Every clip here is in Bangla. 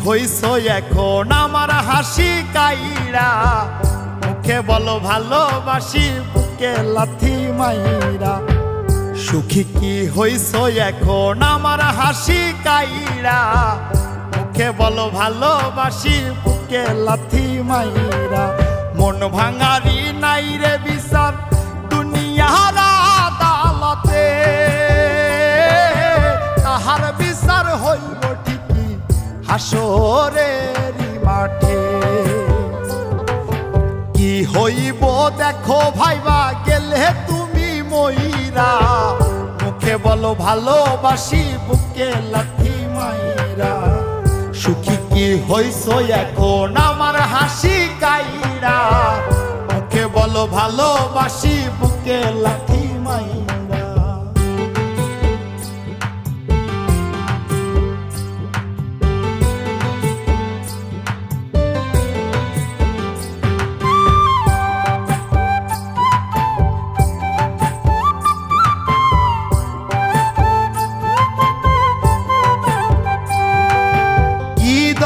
হইছ এখন আমার হাসি কাইরা, মুখে বলো ভালোবাসি বুকে লাথি মাইরা। সুখী কি হইছ এখন আমার হাসি কাইরা, মুখে বলো ভালোবাসি বুকে লাথি মাইরা। মন ভাঙারি নাই রে বিচার দুনিয়ার আদালতে, তাহার বিচার হইব ঠিকই হাসরের মাঠে। কি হইব দেখো ভাইবা গেলে তুমি মইরা, মুখে বলো ভালোবাসি বুকে লাথি মাইরা। সুখী কি হইছ এখন আমার হাসি কাইরা, মুখে বলো ভালোবাসি বুকে লাথি মাইরা।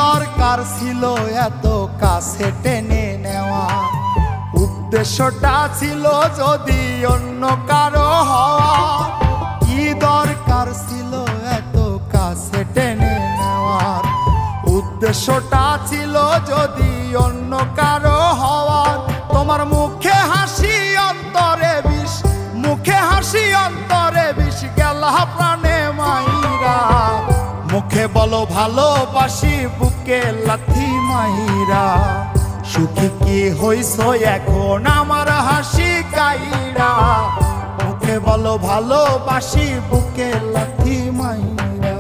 দরকার ছিল এত কাছে টেনে নেওয়া, উদ্দেশ্যটা ছিল যদি অন্য কারো হওয়া। কি দরকার ছিল এত কাছে টেনে নেওয়ার, উদ্দেশ্যটা ছিল যদি অন্য কারো হওয়ার। তোমার মুখে হাসি অন্তরে বিষ, মুখে হাসি অন্তরে বিষ গেল প্রাণে মাইরা। মুখে বলো ভালোবাসি বুকে লাথি মাইরা। সুখী কি হইছ এখন আমার হাসি কাইরা, মুখে বলো ভালোবাসি বুকে লাথি মাইরা।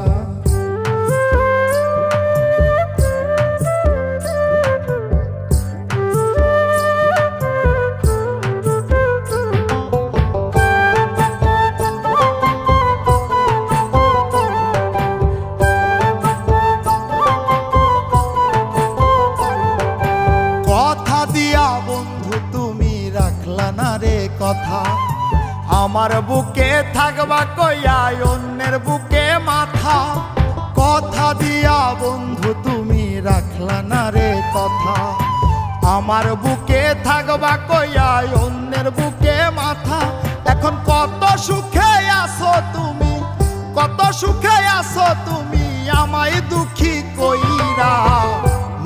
বন্ধু তুমি রাখলা না রে কথা, আমার বুকে থাকবা কইয়া অন্যের বুকে মাথা। কথা দিয়া বন্ধু তুমি রাখলা না রে কথা, আমার বুকে থাকবা কইয়া অন্যের বুকে মাথা। এখন কত সুখে আছো তুমি, কত সুখে আছো তুমি আমায় দুঃখী কইরা।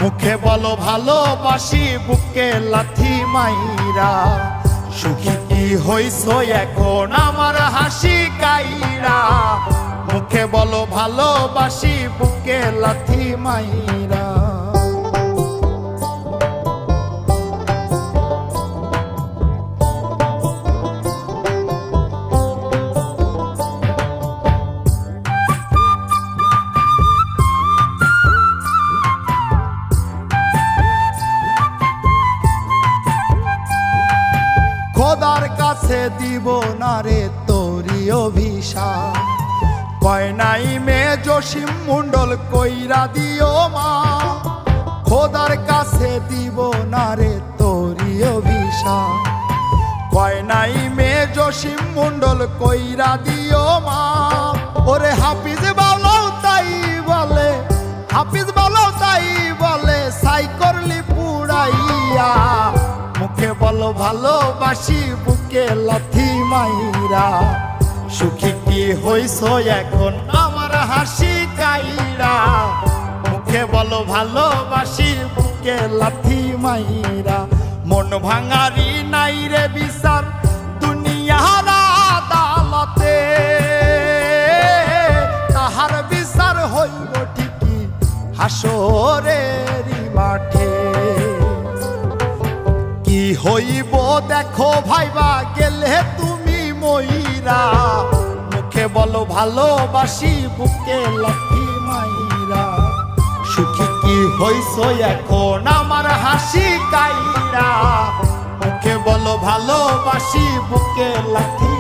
মুখে বলো ভালোবাসি বুকে লাথি মাইরা। সুখী কি হইছ এখন আমার হাসি কাইরা, মুখে বলো ভালোবাসি বুকে লাথি মাইরা। খোদার কাছে দিব না রে তোরি অভিশাপ, কয় নাই মে জসিম মন্ডল কইরা দিও মা। খোদার কাছে দিব না রে তোরি অভিশাপ, কয় নাই মে জসিম মন্ডল কইরা দিও মা। ওরে হাফিজ বাউলাও তাই বলে, হাফিজ বাউলাও তাই বলে সাই করলি পুরাইয়া। মুখে বলো ভালোবাসি বুকে লাথি মাইরা। সুখী কি হইছ এখন আমার হাসি কাইরা, মুখে বলো ভালোবাসি বুকে লাথি মাইরা। মন ভাঙারি নাই রে বিচার দুনিয়ার আদালতে, তাহার বিচার হইব ঠিকই হাসরের মাঠে। কি হইব দেখো ভাইবা গেলে তুমি মইরা, মুখে বলো ভালোবাসি বুকে লাথি মাইরা। সুখী কি হইছ এখন আমার হাসি কাইরা, মুখে বলো ভালোবাসি বুকে লাথি